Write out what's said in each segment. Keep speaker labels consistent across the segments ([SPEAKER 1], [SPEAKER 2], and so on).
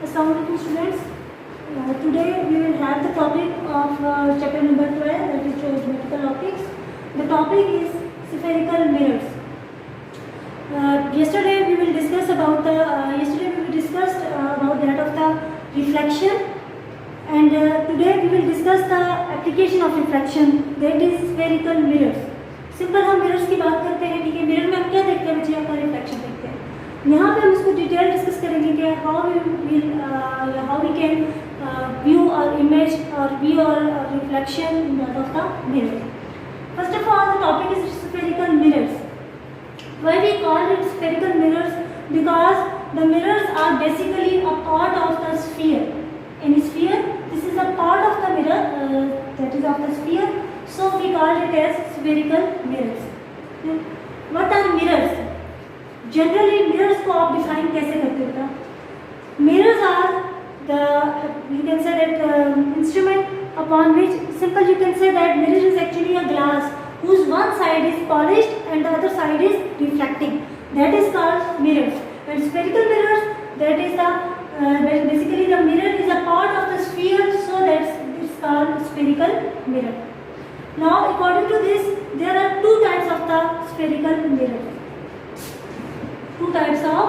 [SPEAKER 1] Assalamualaikum students. Today we will have the topic of chapter number 12, that is geometrical optics. The topic is spherical mirrors. Yesterday we discussed about that of the reflection, and today we will discuss the application of reflection, that is spherical mirrors. Simple हम mirrors की बात करते हैं, ठीक है. Mirror में हम क्या देखते हैं बच्चे? आपका रिफ्लेक्शन देखते हैं. यहाँ पे हम इसको डिटेल डिस्कस करेंगे कि हाउ वी कैन व्यू और इमेज और व्यू और reflection in that of the mirror. First of all the topic is spherical mirrors. Why we call it spherical mirrors? Because the mirrors are basically a part of the sphere. In sphere, this is a part of the mirror, that is of the sphere. So we call it as spherical mirrors. What are mirrors? Generally mirrors को आप define कैसे करते हो? Mirrors are the, you can say that instrument upon which, simple you can say that mirror is actually a glass whose one side is polished and the other side is reflecting. That is called mirrors. And spherical mirrors, that is the basically the mirror is a part of the sphere, so that's it's called spherical mirror. Now according to this, there are two types of the spherical mirror. Two types of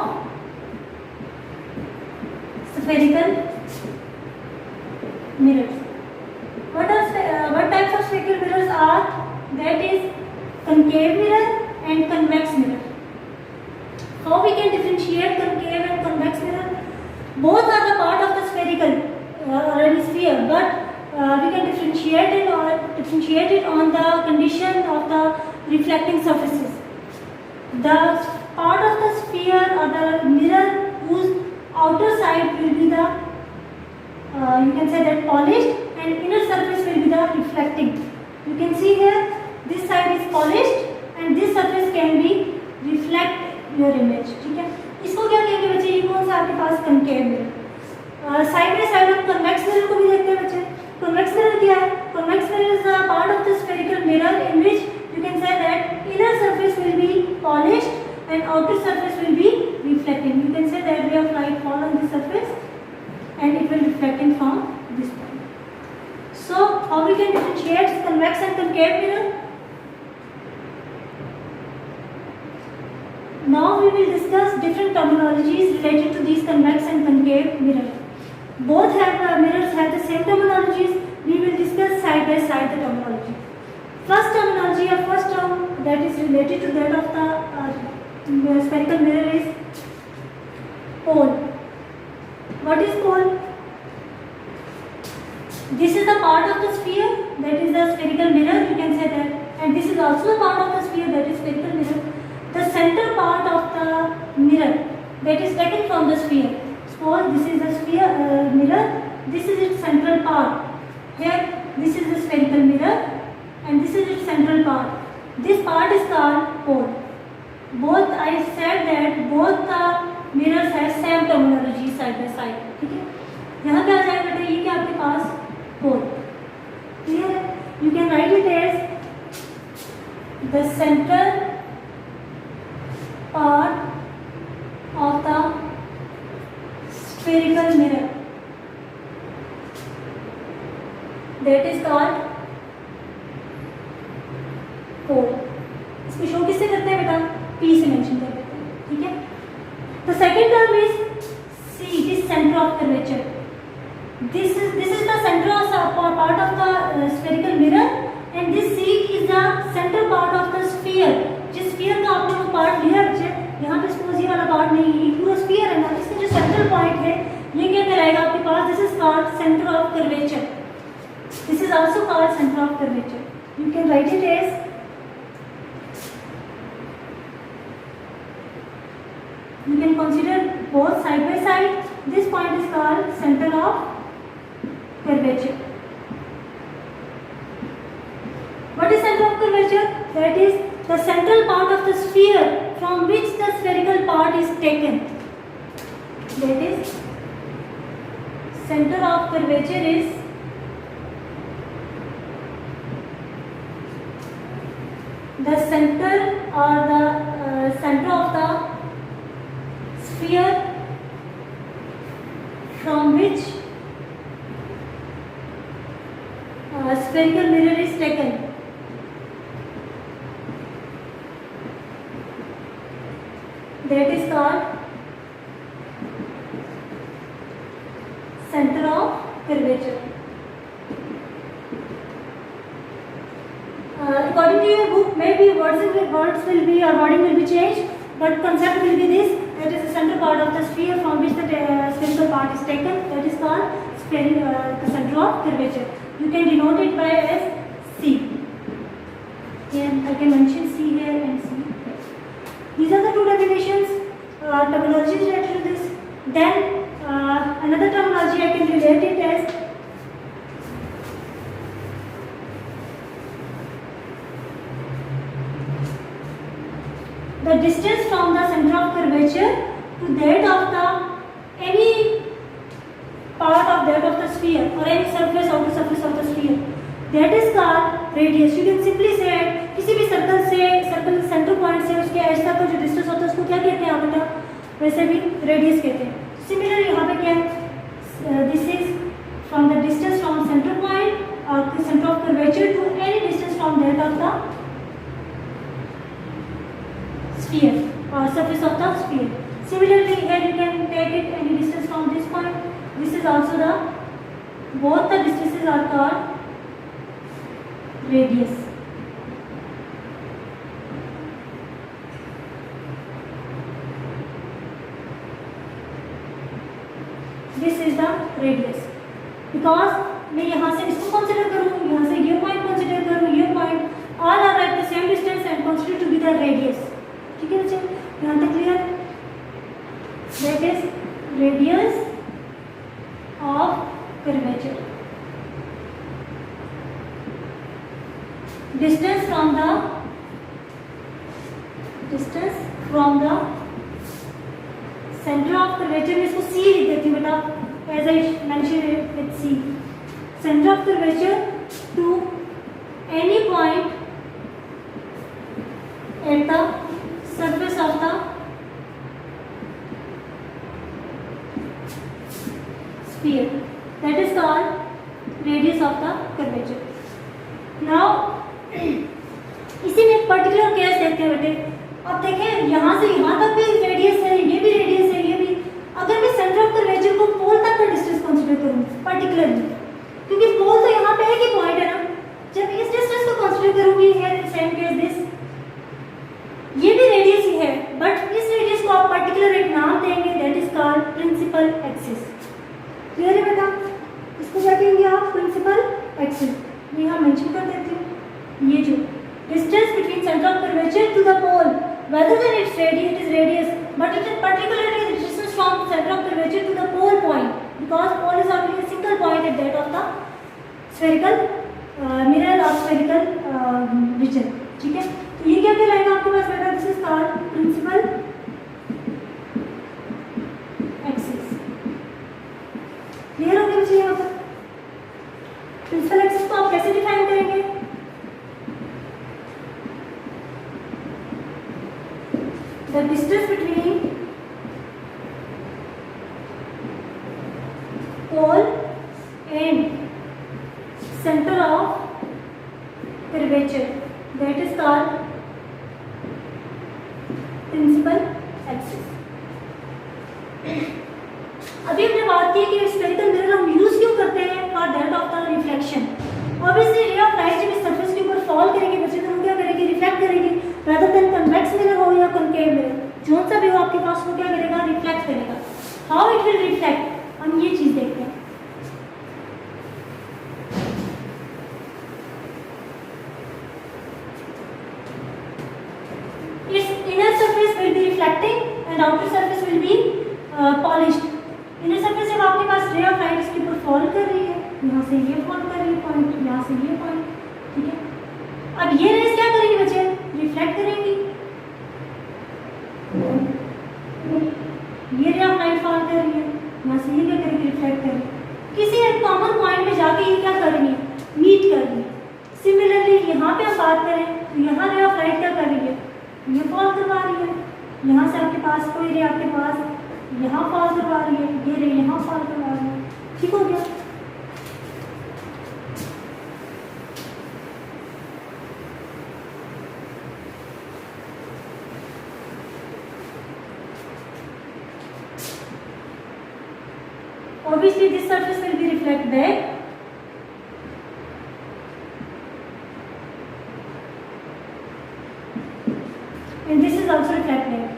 [SPEAKER 1] spherical mirrors. What types of spherical mirrors are? That is concave mirror and convex mirror. How we can differentiate concave and convex mirror? Both are the part of the spherical sphere, but we can differentiate it on the condition of the reflecting surfaces. The part of the sphere or the mirror whose outer side will be the you can say that polished and inner surface will be the reflecting. You can see here this side is polished and this surface can be reflect your image. ठीक है, इसको क्या कहेंगे बच्चे? ये कौन सा आपके पास concave mirror. Side by side हम convex mirror को भी देखते हैं बच्चे. Convex mirror क्या है? Convex mirror is a part of the spherical mirror in which you can say that inner surface will be polished and outer surface will be reflecting. You can say that we have light fall on this surface and it will reflecting from this point. So how we can differentiate convex and concave mirror? Now we will discuss different terminologies related to these convex and concave mirrors. Both mirrors have the same terminologies. We will discuss side by side the terminology. First terminology or first term that is related to that of the spherical mirror is pole. What is pole? This is the part of the sphere, that is the spherical mirror, you can say that, and this is also a part of the sphere, that is spherical mirror. The center part of the mirror that is taken from the sphere. Suppose this is the sphere mirror, this is its central part. Here this is the spherical mirror and this is its central part. This part is called pole. Both, I said that both the mirrors have same terminology side by side. ठीक है, यहाँ पे आ जाएगा बेटा ये क्या आपके पास pole. Clear? You can write it as the center part of the spherical mirror, that is called pole. इसको शो किससे करते हैं बेटा? P से मेंशन कर देते हैं. ठीक है. The second term is C, this center of curvature. This is the center of part of the spherical mirror, and this C is the center part of the sphere. जिस sphere का आपने वो part लिया बच्चे, यहाँ पे suppose ये वाला part नहीं, ये पूरा sphere है ना, इसका जो central point है, ये क्या कहलाएगा आपके पास? This is called center of curvature. This is also called center of curvature. You can write it as you can consider both side by side. This point is called center of curvature. What is center of curvature? That is the central part of the sphere from which the spherical part is taken. That is center of curvature is the center or the center of the sphere from which spherical mirror is taken. That is called center of curvature. According to your book, maybe words will be or wording will be changed, but concept will be this. That is the center part of the sphere from which the spherical part is taken. That is called the center of curvature. You can denote it by as C. Here I can mention C here and C. These are the two definitions, terminology related to this. Then another terminology I can relate it as the distance from the center of curvature to that of the any part of that of the sphere or any surface outer surface of the sphere. That is called radius. You can simply say किसी भी circle centre point से उसके as तक का जो distance होता है उसको क्या कहते हैं आप बेटा? वैसे भी रेडियस कहते हैं. सिमिलर यहाँ पे क्या है? This is from the distance from centre point और centre of curvature to any distance from that of the sphere or surface of the sphere. Similarly, here you can take it any distance from this point. This is also the both the distances are called radius. This is the radius because मैं यहाँ से इसको consider करूँ, यहाँ से ये point consider करूँ, ये point, all are at the same distance and consider to be the radius. ठीक है बच्चे, यहाँ तक clear? That is radius of curvature. Distance from the center of curvature में इसको C लिख देती हूँ बेटा, as I mentioned with C. Center of curvature to any point at the surface of the sphere. That is called radius of the curvature. Now, इसी में एक particular case देखते हैं बेटे. अब देखें यहाँ से यहाँ तक भी रेडियस है, ये भी रेडियस है, ये भी. अगर मैं सेंटर ऑफ कर्वेचर को पोल तक का डिस्टेंस कंसीडर करूँ पर्टिकुलरली, क्योंकि पोल तो यहाँ पे एक ही पॉइंट है ना. जब इस डिस्टेंस को कंसीडर करूँगी हियर सेम केस दिस, ये भी रेडियस ही है, बट इस रेडियस को आप पर्टिकुलर एक नाम देंगे, that is called principal axis. Clear है बेटा? इसको क्या कहेंगे आप? Principal axis. मैं यहाँ मेंशन कर देती हूँ. ये जो distance between centre of curvature to the pole, whether then it's radius, it is radius, but it is particularly the distance from centre of curvature to the pole point, because pole is only a single point at that of the spherical mirror और spherical reason. ठीक है, तो ये क्या कहलाएगा आपके पास बेटा? This is called principal axis. Clear हो गया मुझे यहाँ पर? प्रिंसिपल एक्सिस को आप कैसे डिफाइन करेंगे? The distance between pole and centre of curvature, that is called principal axis. अभी हमने बात की कि स्फेरिकल मिरर हम यूज क्यों करते हैं? For that of the reflection. Obviously ray of light जब इस सरफेस के ऊपर फॉल करेगी बच्चे तो वो क्या करेगी? रिफ्लेक्ट करेगी. रादर देन कन्वेक्स मिरर हो या कॉनकेव मिरर, जो सा भी हो आपके पास, वो क्या करेगा? रिफ्लेक्ट करेगा. हाउ इट विल रिफ्लेक्ट, हम ये चीज देखते हैं. Its inner surface will be reflecting and outer surface will be polished. Inner surface जब आपके पास ray of light इसके ऊपर fall कर रही है, यहाँ से ये fall कर रही है point, यहाँ से ये point, ठीक है. अब ये rays क्या करेंगी बच्चे? Reflect करेंगी. ये ray of light fall कर रही है, यहाँ से ये क्या करेगी? Reflect करेगी. किसी एक common point में जाके ये क्या करेंगी? Meet करेंगी. Similarly यहाँ पे हम बात करें तो यहाँ ray of light क्या कर रही है? ये फॉल करवा रही है. यहाँ से आपके पास कोई रे आपके पास यहाँ फॉल करवा रही है, ये रे यहाँ फॉल करवा रही है। ठीक हो गया। Obviously this surface will be reflect back, and this is also reflect back.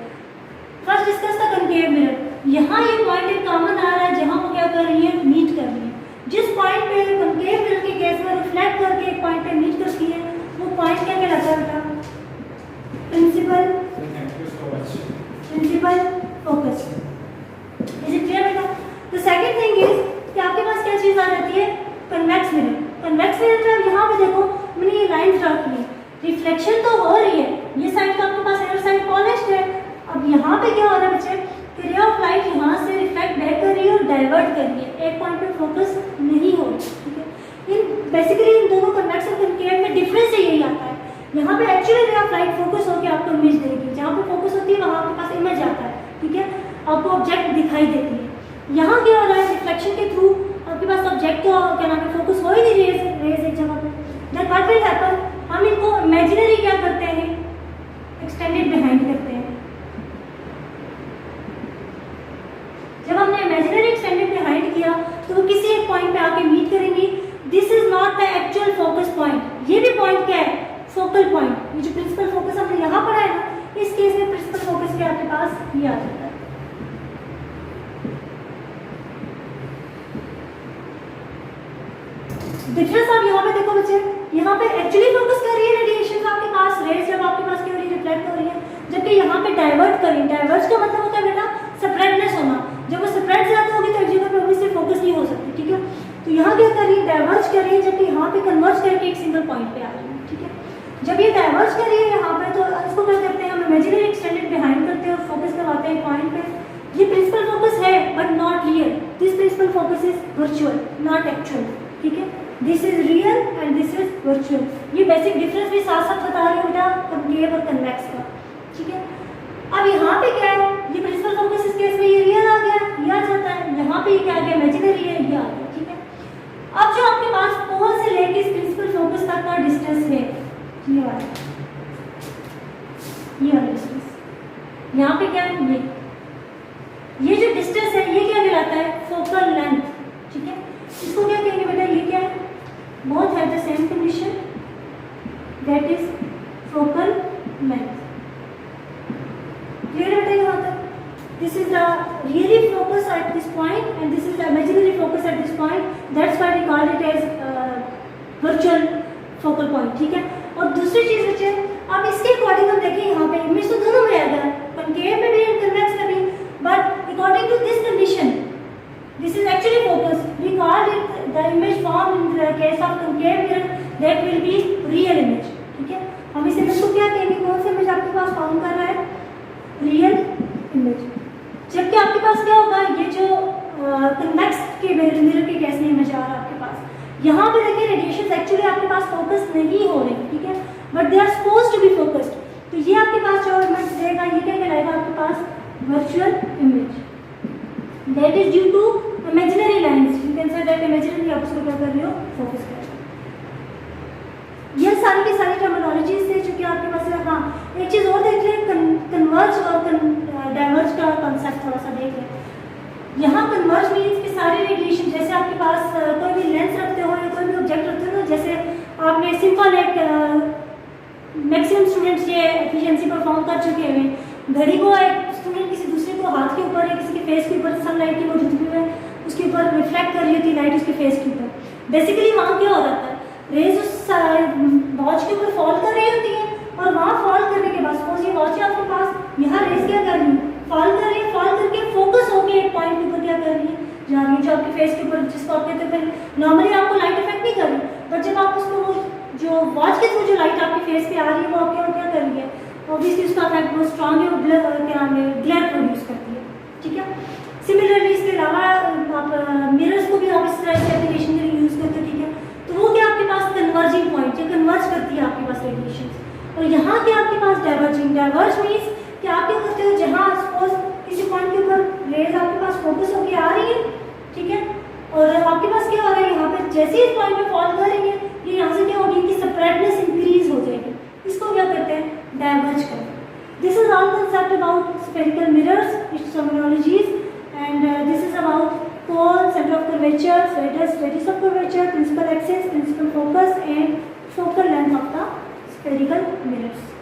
[SPEAKER 1] First discuss the concave mirror. यहाँ ये पॉइंट एक कॉमन आ रहा है जहाँ वो क्या कर रही है, मीट कर रही है। जिस पॉइंट पे concave mirror की केस में रिफ्लेक्ट करके एक पॉइंट पे मीट करती है, वो पॉइंट क्या कहलाता है बेटा? Principal focus. Is it clear बेटा? द सेकंड थिंग इज कि आपके पास क्या चीज आ जाती है, कन्वेक्स मिरर। कन्वेक्स मिरर में अब यहाँ पे देखो मैंने ये लाइंस ड्रा की है, रिफ्लेक्शन तो हो रही है, ये साइड तो आपके पास इधर साइड पॉलिश्ड है। अब यहाँ पे क्या हो रहा है बच्चे, रे ऑफ लाइट यहाँ से रिफ्लेक्ट बैक कर रही है और डाइवर्ट कर रही है, एक पॉइंट पे फोकस नहीं हो रही। ठीक है, इन बेसिकली इन दोनों कन्वेक्स और कनकेव में डिफरेंस यही आता है। यहाँ पे actually ray of light focus होकर आपको इमेज देगी, जहाँ पे फोकस होती है वहाँ आपके पास इमेज आता है। ठीक है, आपको ऑब्जेक्ट दिखाई देती है। यहाँ क्या हो रहा है, रिफ्लेक्शन के थ्रू आपके पास ऑब्जेक्ट को क्या नाम है, फोकस हो ही नहीं रेज एक जगह पे। देन व्हाट विल हैपन, हम इनको इमेजिनरी क्या करते हैं, एक्सटेंडेड बिहाइंड करते हैं। जब हमने इमेजिनरी एक्सटेंडेड बिहाइंड किया तो वो किसी एक पॉइंट पे आके मीट करेंगी। This is not the actual focus point. ये भी पॉइंट क्या है, फोकल पॉइंट। ये जो प्रिंसिपल फोकस हमने यहाँ पढ़ा है ना, इस केस में प्रिंसिपल फोकस क्या आपके पास ये आ जाता है। डिफरेंस आप यहाँ पे देखो बच्चे, यहाँ पे एक्चुअली फोकस कर रही है रेडिएशन आपके पास, रेज जब आपके पास क्या हो रही है, रिफ्लेक्ट हो रही है, जबकि यहाँ पे डाइवर्ट कर रही है। डाइवर्ट का मतलब होता है बेटा सेपरेटनेस होना। जब वो सेपरेट ज्यादा होगी तो एक जगह पे ऑब्वियसली फोकस नहीं हो सकती। ठीक है, तो यहाँ क्या कर रही है, डाइवर्ज कर रही है, जबकि यहाँ पे कन्वर्ज करके एक सिंगल पॉइंट पे आ रही है। ठीक है, जब ये डाइवर्ज कर रही है यहाँ पे तो इसको क्या करते हैं, हम इमेजिनरी एक्सटेंडेड बिहाइंड करते हैं और फोकस करवाते हैं पॉइंट पे। ये प्रिंसिपल फोकस है but not real. This principle focus is virtual not actual. ठीक है, this is real and this is virtual. ये बेसिक डिफरेंस भी साथ साथ बता रही हूँ बेटा कनकेव और कन्वेक्स का। ठीक है, अब यहाँ पे क्या है, ये प्रिंसिपल फोकस इस केस में ये रियल आ गया, ये आ जाता है। यहाँ पे क्या आ गया, इमेजिनरी है, ये आ गया। ठीक है, अब जो आपके पास पोल से लेके इस प्रिंसिपल फोकस तक का डिस्टेंस है, ये वाला डिस्टेंस, यहाँ पे क्या है, ये जो डिस्टेंस है ये क्या कहलाता है, फोकल लेंथ। ठीक है, इसको क्या कहेंगे बेटा, ये क्या है, both have the same condition, that is focal length. Clear बेटा यहाँ तक? This is the really focus at this point and this is the imaginary focus at this point. That's why we call it as virtual focal point. ठीक है, और दूसरी चीज बच्चे, अब इसके अकॉर्डिंग हम देखें यहाँ पे इमेज तो दोनों में आएगा, कनकेव में भी और कन्वेक्स में भी, but according to this condition, this is actually focus. We call it the image formed in the case of concave mirror, that will be real image. ठीक है, हम इस इमेज को क्या कहेंगे, कौन सा इमेज आपके पास फॉर्म कर रहा है, रियल इमेज। जबकि आपके पास क्या होगा, ये जो कन्वेक्स के मिरर के केस में इमेज आ रहा है आपके पास, यहाँ पे देखिए रेडिएशन एक्चुअली आपके पास फोकस नहीं हो रहे। ठीक है, but they are supposed to be focused. तो ये आपके पास जो इमेज देगा ये क्या कहलाएगा आपके पास, virtual image. That is due to imaginary lines. You can say that imaginary आप उसको क्या कर रहे हो, फोकस कर रहे हो। ये सारी की सारी टर्मिनोलॉजीज से जो कि आपके पास है। हाँ, एक चीज़ और देख लें, कन्वर्ज और डाइवर्ज का कॉन्सेप्ट थोड़ा सा देख लें। यहाँ कन्वर्ज मीन्स कि सारे रेडिएशन, जैसे आपके पास कोई भी लेंस रखते हो या कोई भी ऑब्जेक्ट रखते हो ना, जैसे आपने सिंपल एक मैक्सिमम स्टूडेंट्स ये एफिशिएंसी परफॉर्म कर चुके हैं, घड़ी को एक स्टूडेंट किसी दूसरे को हाथ के ऊपर या किसी के फेस के ऊपर सनलाइट की मौजूदगी में उसके ऊपर रिफ्लेक्ट कर रही होती है लाइट उसके फेस के ऊपर। बेसिकली वहाँ क्या हो जाता है, रेज उस वॉच के ऊपर फॉल कर रही होती है और वहाँ फॉल करने के बाद सपोज ये वॉच है आपके पास, यहाँ रेज क्या कर रही है, फॉल कर रही है, फॉल करके फोकस होकर एक पॉइंट के ऊपर क्या कर रही है, जा रही है, जो आपके फेस के ऊपर, जिसको आप कहते हैं नॉर्मली आपको लाइट इफेक्ट नहीं कर रही, बट जब आप उसको जो वॉच के थ्रू जो लाइट आपके फेस पे आ रही है वो आपके क्या कर रही है, ऑब्वियसली उसका इफेक्ट बहुत स्ट्रॉन्ग है, क्या नाम है, ग्लेयर प्रोड्यूस करती है। ठीक है, सिमिलरली इसके अलावा आप मिरर्स को भी आप इस तरह से एप्लीकेशन के लिए यूज़ करते हो। ठीक है, तो वो क्या आपके पास कन्वर्जिंग पॉइंट, जो कन्वर्ज करती है आपके पास रेडिएशन, और यहाँ क्या आपके पास डाइवर्जिंग। डाइवर्ज मीन्स कि आप क्या करते हो, जहाँ सपोज किसी पॉइंट के ऊपर रेज आपके पास फोकस होके आ रही है, ठीक है, और आपके पास क्या हो रहा है यहाँ पे, जैसे ही इस पॉइंट पे फॉल करेंगे ये यहाँ से क्या होगी, इनकी स्प्रेडनेस इंक्रीज हो जाएगी, इसको क्या करते हैं, डाइवर्ज करते हैं। This is all concept about spherical mirrors, it's terminologies, and this is about pole, centre of curvature, radius of curvature, principal axis, principal focus and focal length of the spherical mirrors.